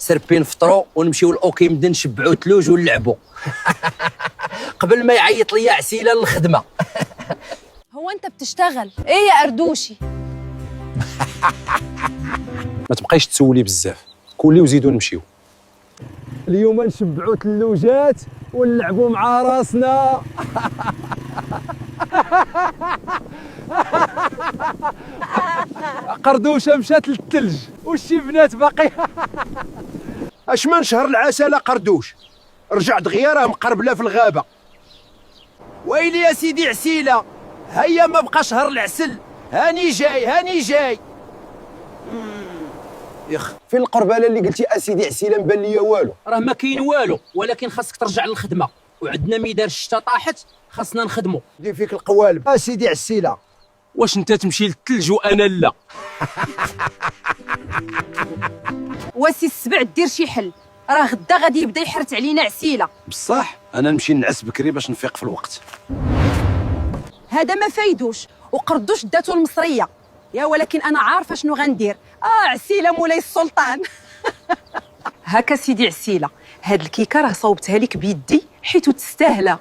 سربي نفطروا ونمشيو لاوكيمد نشبعوا ثلوج ونلعبوا قبل ما يعيط لي عسيله للخدمه. هو انت بتشتغل ايه يا قردوشي؟ ما تبقايش تسولي بزاف، كولي وزيدوا نمشيو. اليوم نشبعوا ثلوجات ونلعبوا مع راسنا. قردوشه مشات للثلج وشي بنات باقي. اش من شهر العسل قردوش، رجع دغيا راه مقربله في الغابه. ويلي يا سيدي عسيله، هيا ما بقى شهر العسل، هاني جاي هاني جاي. يخ فين القرباله اللي قلتي اسيدي عسيله؟ مبان ليا والو. راه ما كاين والو، ولكن خاصك ترجع للخدمه، وعندنا ميدان الشتا طاحت خاصنا نخدموا. دي فيك القوالب اسيدي عسيله. واش انت تمشي للثلج وانا لا؟ واسي السبع دير شي حل، راه غدا غادي يبدا يحرت علينا عسيله. بصح انا نمشي نعس بكري باش نفيق في الوقت. هذا ما فايدوش، وقردوش داتو المصريه يا، ولكن انا عارفه شنو غندير. عسيله مولاي السلطان. هكا سيدي عسيله، هاد الكيكه راه صوبتها لك بيدي حيت تستاهلها.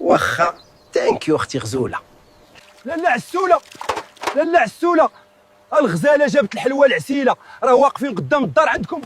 واخا ثانك اختي غزوله. لا عسوله، لا عسوله، الغزاله جابت الحلوى العسيله، راه واقفين قدام الدار عندكم.